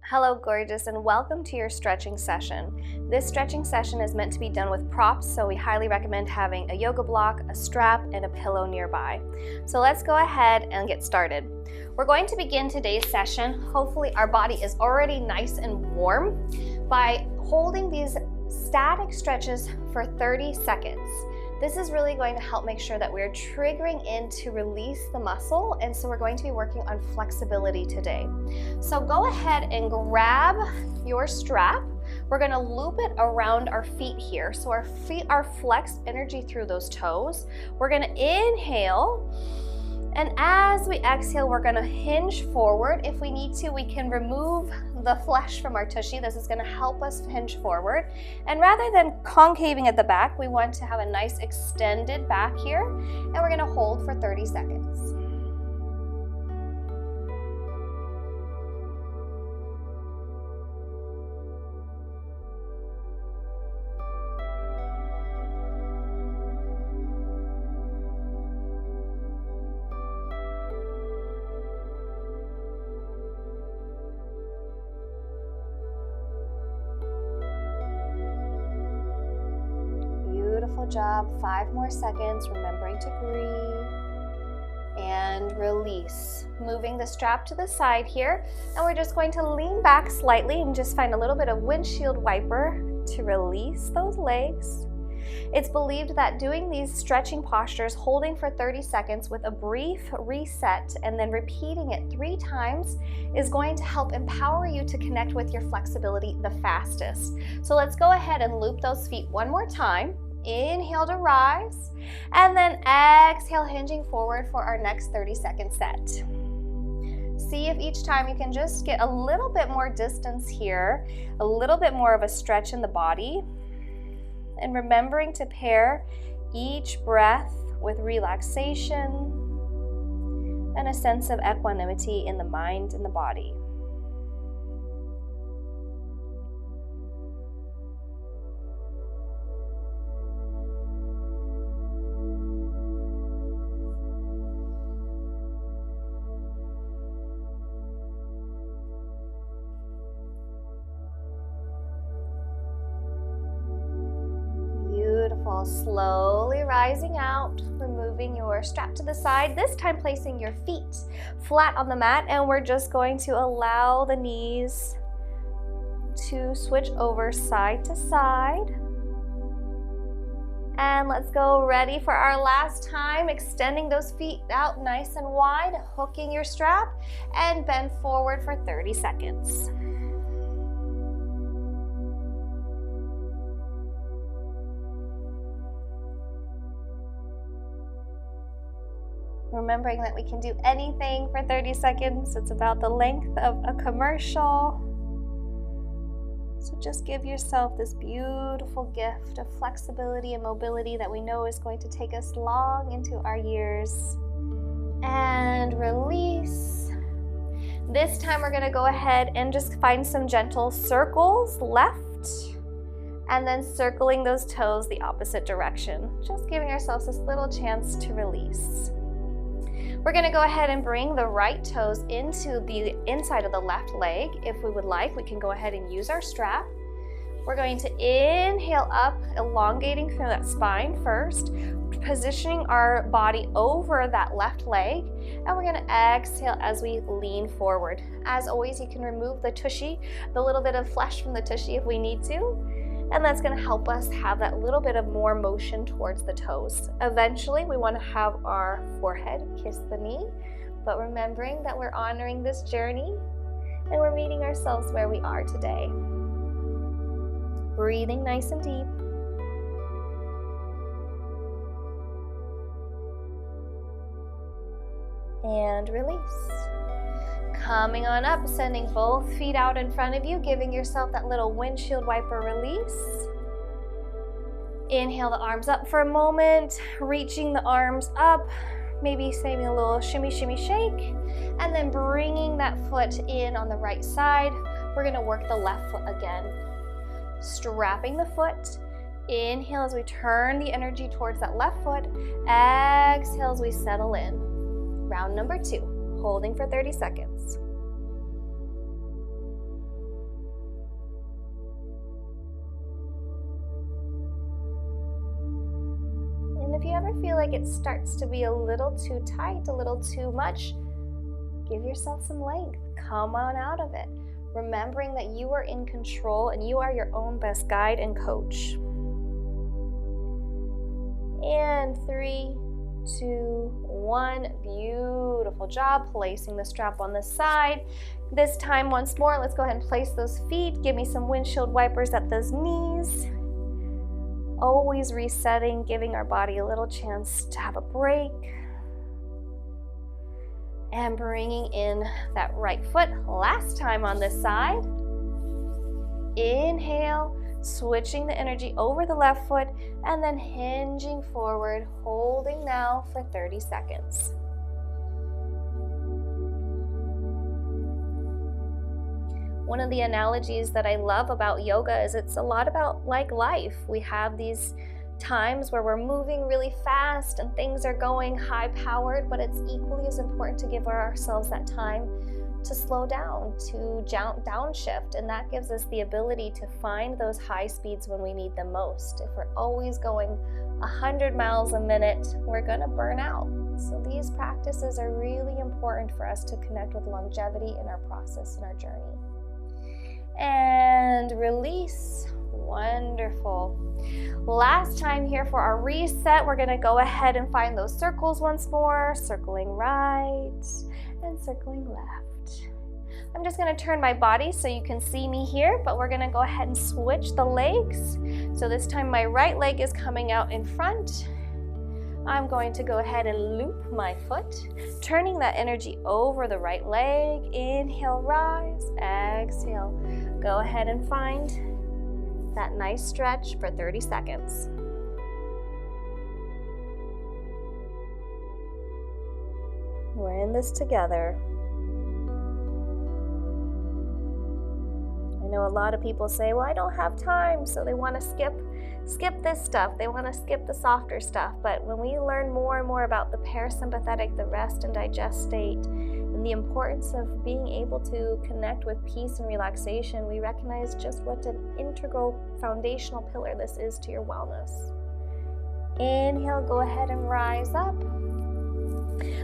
Hello gorgeous, and welcome to your stretching session. This stretching session is meant to be done with props, so we highly recommend having a yoga block, a strap, and a pillow nearby. So let's go ahead and get started. We're going to begin today's session. Hopefully our body is already nice and warm by holding these static stretches for 30 seconds. This is really going to help make sure that we're triggering in to release the muscle, and so we're going to be working on flexibility today. So go ahead and grab your strap. We're going to loop it around our feet here. So our feet are flexed, energy through those toes. We're going to inhale, and as we exhale, we're going to hinge forward. If we need to, we can remove the flesh from our tushy. This is going to help us hinge forward. And rather than concaving at the back, we want to have a nice extended back here, and we're going to hold for 30 seconds. Beautiful job. 5 more seconds, remembering to breathe and release. Moving the strap to the side here, and we're just going to lean back slightly and just find a little bit of windshield wiper to release those legs. It's believed that doing these stretching postures, holding for 30 seconds with a brief reset and then repeating it 3 times is going to help empower you to connect with your flexibility the fastest. So let's go ahead and loop those feet one more time. Inhale to rise, and then exhale, hinging forward for our next 30-second set. See if each time you can just get a little bit more distance here, a little bit more of a stretch in the body, and remembering to pair each breath with relaxation and a sense of equanimity in the mind and the body. Slowly rising out, removing your strap to the side, this time placing your feet flat on the mat, and we're just going to allow the knees to switch over side to side. And let's go, ready for our last time, extending those feet out nice and wide, hooking your strap, and bend forward for 30 seconds. Remembering that we can do anything for 30 seconds. It's about the length of a commercial. So just give yourself this beautiful gift of flexibility and mobility that we know is going to take us long into our years. And release. This time we're going to go ahead and just find some gentle circles left, and then circling those toes the opposite direction. Just giving ourselves this little chance to release. We're going to go ahead and bring the right toes into the inside of the left leg. If we would like, we can go ahead and use our strap. We're going to inhale up, elongating through that spine first, positioning our body over that left leg, and we're going to exhale as we lean forward. As always, you can remove the tushy, the little bit of flesh from the tushy if we need to. And that's going to help us have that little bit of more motion towards the toes. Eventually, we want to have our forehead kiss the knee, but remembering that we're honoring this journey and we're meeting ourselves where we are today. Breathing nice and deep. And release. Coming on up, sending both feet out in front of you, giving yourself that little windshield wiper release. Inhale the arms up for a moment, reaching the arms up, maybe saving a little shimmy, shimmy, shake, and then bringing that foot in on the right side. We're going to work the left foot again. Strapping the foot. Inhale as we turn the energy towards that left foot. Exhale as we settle in. Round number 2. Holding for 30 seconds. you feel like it starts to be a little too tight, a little too much, give yourself some length. Come on out of it. Remembering that you are in control and you are your own best guide and coach. And 3, 2, 1. Beautiful job. Placing the strap on the side. This time, once more, let's go ahead and place those feet. Give me some windshield wipers at those knees. Always resetting, giving our body a little chance to have a break. And bringing in that right foot. Last time on this side. Inhale, switching the energy over the left foot, and then hinging forward, holding now for 30 seconds. One of the analogies that I love about yoga is it's a lot about like life. We have these times where we're moving really fast and things are going high-powered, but it's equally as important to give ourselves that time to slow down, to downshift, and that gives us the ability to find those high speeds when we need them most. If we're always going 100 miles a minute, we're gonna burn out. So these practices are really important for us to connect with longevity in our process, in our journey. And release. Wonderful. Last time here for our reset, we're gonna go ahead and find those circles once more, circling right and circling left. I'm just gonna turn my body so you can see me here, but we're gonna go ahead and switch the legs. So this time my right leg is coming out in front. I'm going to go ahead and loop my foot, turning that energy over the right leg. Inhale, rise, exhale. Go ahead and find that nice stretch for 30 seconds. We're in this together. I know a lot of people say, well, I don't have time, so they want to skip this stuff. They want to skip the softer stuff. But when we learn more and more about the parasympathetic, the rest and digest state, and the importance of being able to connect with peace and relaxation, we recognize just what an integral foundational pillar this is to your wellness. Inhale, go ahead and rise up.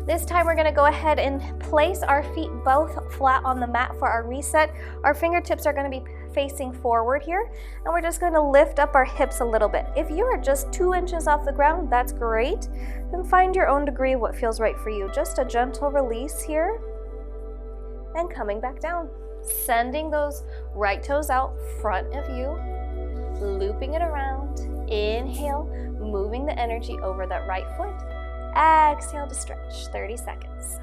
This time we're going to go ahead and place our feet both flat on the mat for our reset. Our fingertips are going to be facing forward here, and we're just going to lift up our hips a little bit. If you are just 2 inches off the ground, that's great. Then find your own degree of what feels right for you. Just a gentle release here, and coming back down. Sending those right toes out front of you, looping it around. Inhale, moving the energy over that right foot. Exhale to stretch, 30 seconds.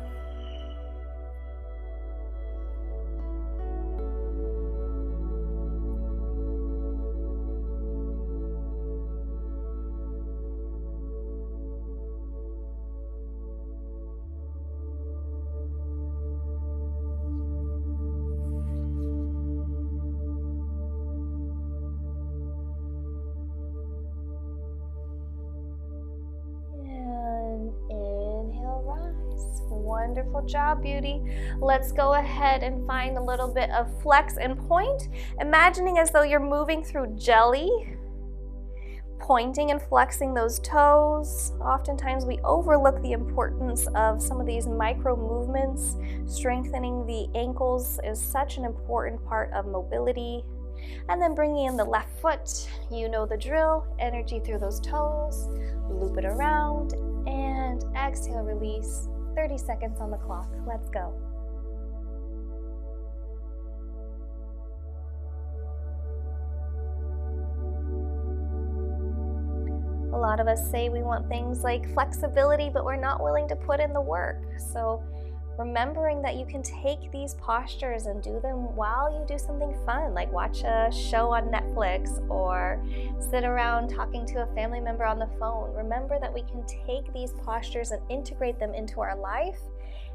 Wonderful job, beauty. Let's go ahead and find a little bit of flex and point, imagining as though you're moving through jelly, pointing and flexing those toes. Oftentimes we overlook the importance of some of these micro movements. Strengthening the ankles is such an important part of mobility. And then bringing in the left foot, you know the drill, energy through those toes, loop it around, and exhale, release. 30 seconds on the clock. Let's go. A lot of us say we want things like flexibility, but we're not willing to put in the work. So remembering that you can take these postures and do them while you do something fun, like watch a show on Netflix or sit around talking to a family member on the phone. Remember that we can take these postures and integrate them into our life,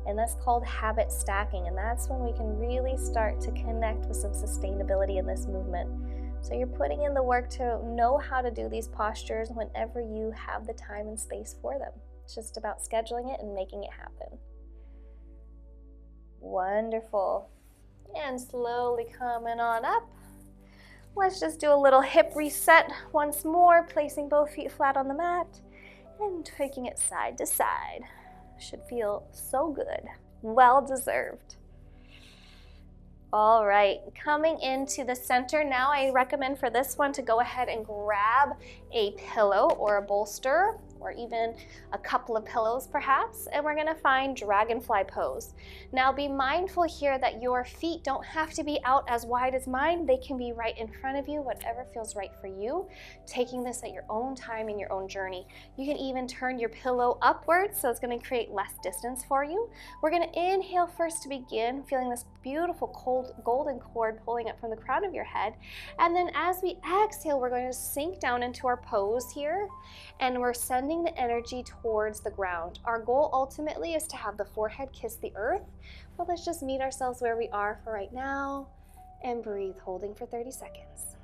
and that's called habit stacking, and that's when we can really start to connect with some sustainability in this movement. So you're putting in the work to know how to do these postures whenever you have the time and space for them. It's just about scheduling it and making it happen. Wonderful. And slowly coming on up. Let's just do a little hip reset once more, placing both feet flat on the mat. And taking it side to side. Should feel so good. Well deserved. All right, coming into the center now, I recommend for this one to go ahead and grab a pillow or a bolster, or even a couple of pillows perhaps, and we're gonna find dragonfly pose. Now be mindful here that your feet don't have to be out as wide as mine. They can be right in front of you, whatever feels right for you, taking this at your own time in your own journey. You can even turn your pillow upwards, so it's gonna create less distance for you. We're gonna inhale first to begin, feeling this beautiful cold golden cord pulling up from the crown of your head. And then as we exhale, we're going to sink down into our pose here, and we're sending the energy towards the ground. Our goal ultimately is to have the forehead kiss the earth, but let's just meet ourselves where we are for right now and breathe, holding for 30 seconds.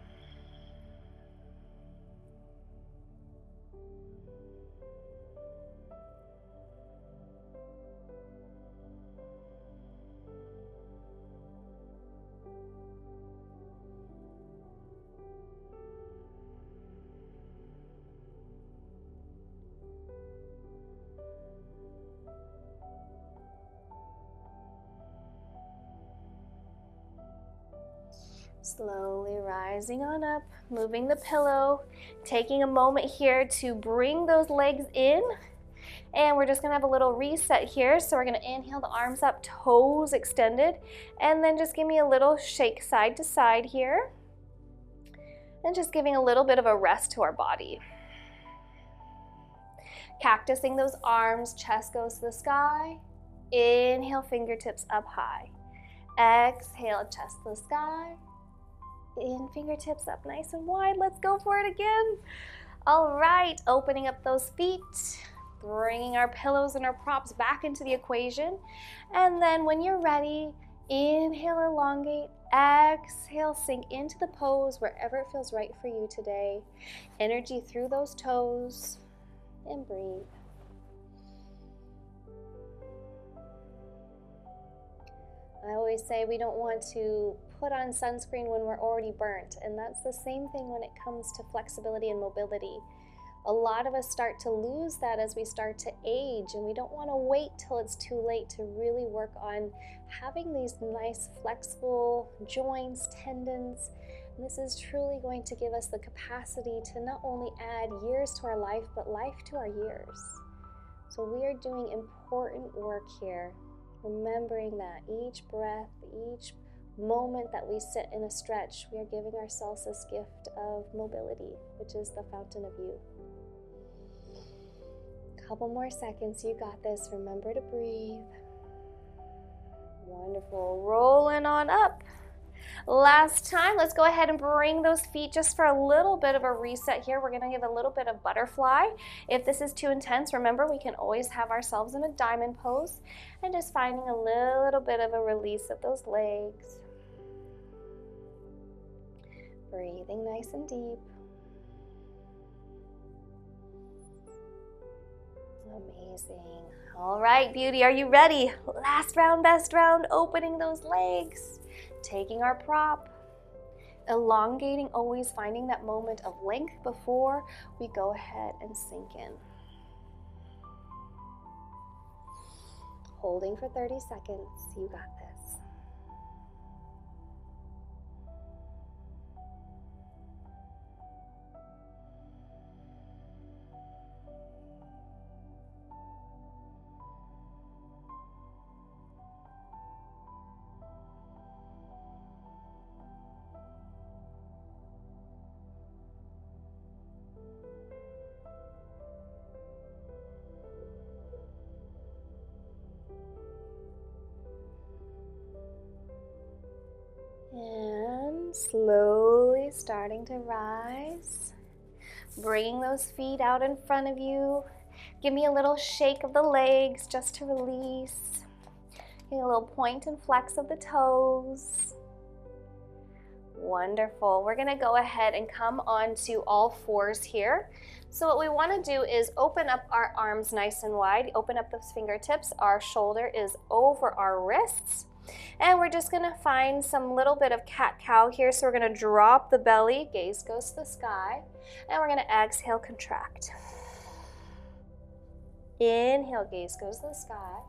Slowly rising on up, moving the pillow, taking a moment here to bring those legs in, and we're just gonna have a little reset here. So we're gonna inhale the arms up, toes extended, and then just give me a little shake side to side here, and just giving a little bit of a rest to our body. Cactusing those arms, chest goes to the sky. Inhale, fingertips up high. Exhale, chest to the sky. In, fingertips up nice and wide. Let's go for it again. All right, opening up those feet, bringing our pillows and our props back into the equation. And then when you're ready, inhale, elongate. Exhale, sink into the pose wherever it feels right for you today. Energy through those toes, and breathe. I always say we don't want to put on sunscreen when we're already burnt, and that's the same thing when it comes to flexibility and mobility. A lot of us start to lose that as we start to age, and we don't want to wait till it's too late to really work on having these nice flexible joints, tendons. And this is truly going to give us the capacity to not only add years to our life, but life to our years. So we are doing important work here, remembering that each breath, each moment that we sit in a stretch, we are giving ourselves this gift of mobility, which is the fountain of youth. Couple more seconds, you got this. Remember to breathe. Wonderful, rolling on up. Last time, let's go ahead and bring those feet just for a little bit of a reset here. We're gonna give a little bit of butterfly. If this is too intense, remember we can always have ourselves in a diamond pose, and just finding a little bit of a release of those legs. Breathing nice and deep. Amazing. All right, beauty, are you ready? Last round, best round, opening those legs, taking our prop, elongating, always finding that moment of length before we go ahead and sink in. Holding for 30 seconds, you got this. And slowly starting to rise, bringing those feet out in front of you. Give me a little shake of the legs just to release. Getting a little point and flex of the toes. Wonderful. We're gonna go ahead and come onto all fours here. So what we wanna do is open up our arms nice and wide, open up those fingertips. Our shoulder is over our wrists. And we're just gonna find some little bit of cat-cow here. So we're gonna drop the belly, gaze goes to the sky, and we're gonna exhale, contract. Inhale, gaze goes to the sky.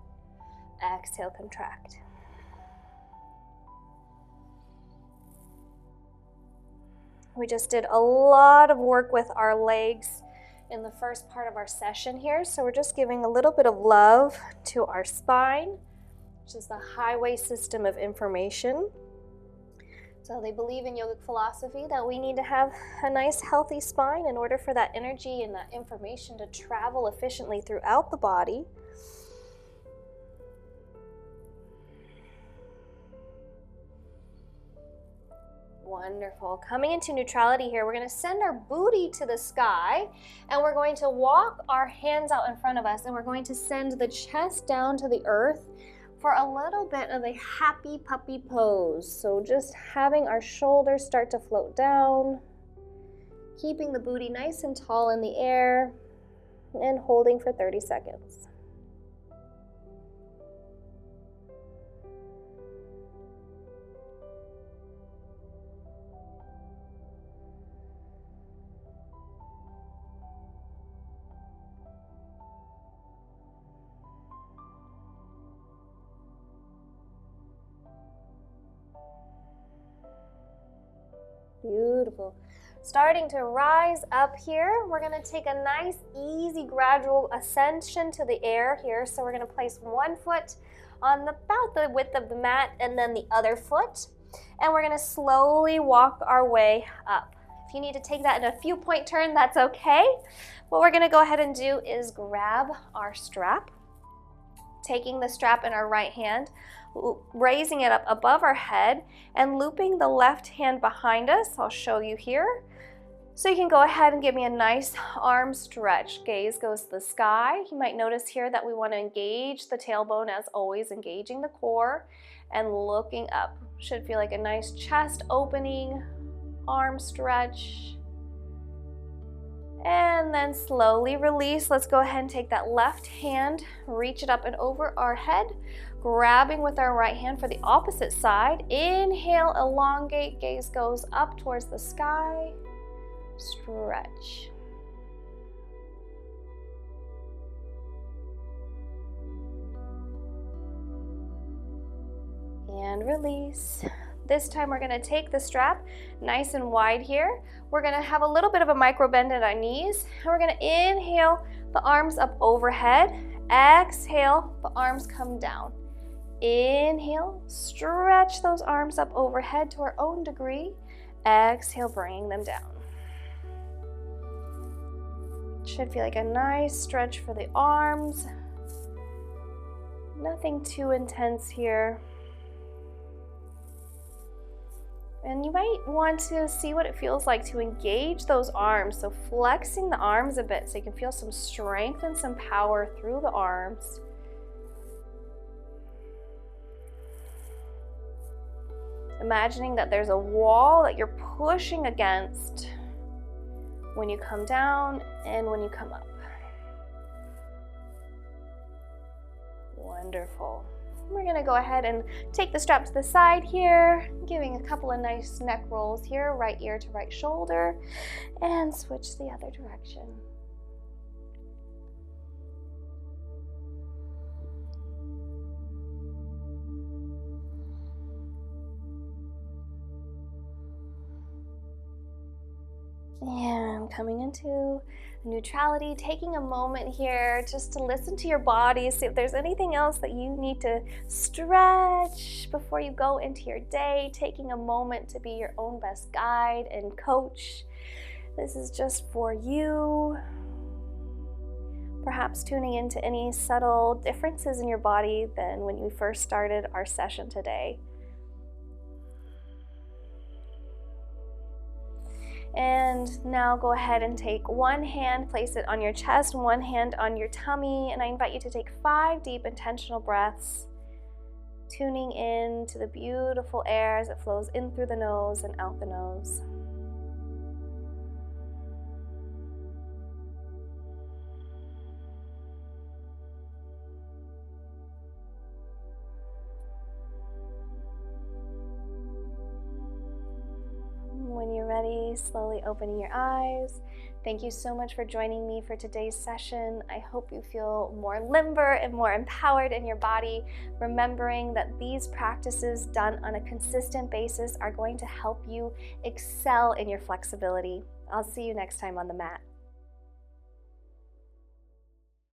Exhale, contract. We just did a lot of work with our legs in the first part of our session here, so we're just giving a little bit of love to our spine, which is the highway system of information. So they believe in yogic philosophy that we need to have a nice healthy spine in order for that energy and that information to travel efficiently throughout the body. Wonderful. Coming into neutrality here, we're going to send our booty to the sky, and we're going to walk our hands out in front of us, and we're going to send the chest down to the earth for a little bit of a happy puppy pose. So just having our shoulders start to float down, keeping the booty nice and tall in the air, and holding for 30 seconds. Beautiful. Starting to rise up here, we're going to take a nice, easy, gradual ascension to the air here. So we're going to place one foot on about the width of the mat and then the other foot. And we're going to slowly walk our way up. If you need to take that in a few point turn, that's okay. What we're going to go ahead and do is grab our strap, taking the strap in our right hand, raising it up above our head and looping the left hand behind us. I'll show you here. So you can go ahead and give me a nice arm stretch. Gaze goes to the sky. You might notice here that we want to engage the tailbone, as always, engaging the core and looking up. Should feel like a nice chest opening, arm stretch. And then slowly release. Let's go ahead and take that left hand, reach it up and over our head, grabbing with our right hand for the opposite side. Inhale, elongate, gaze goes up towards the sky, stretch. And release. This time we're going to take the strap nice and wide here. We're going to have a little bit of a micro bend at our knees. And we're going to inhale, the arms up overhead. Exhale, the arms come down. Inhale, stretch those arms up overhead to our own degree. Exhale, bring them down. Should feel like a nice stretch for the arms. Nothing too intense here. And you might want to see what it feels like to engage those arms. So flexing the arms a bit so you can feel some strength and some power through the arms. Imagining that there's a wall that you're pushing against when you come down and when you come up. Wonderful. We're going to go ahead and take the strap to the side here, giving a couple of nice neck rolls here, right ear to right shoulder, and switch the other direction. And coming into neutrality, taking a moment here just to listen to your body, see if there's anything else that you need to stretch before you go into your day, taking a moment to be your own best guide and coach. This is just for you. Perhaps tuning into any subtle differences in your body than when you first started our session today. And now go ahead and take one hand, place it on your chest, one hand on your tummy, and I invite you to take 5 deep intentional breaths, tuning in to the beautiful air as it flows in through the nose and out the nose. when you're ready, slowly opening your eyes. Thank you so much for joining me for today's session. I hope you feel more limber and more empowered in your body, remembering that these practices done on a consistent basis are going to help you excel in your flexibility. I'll see you next time on the mat.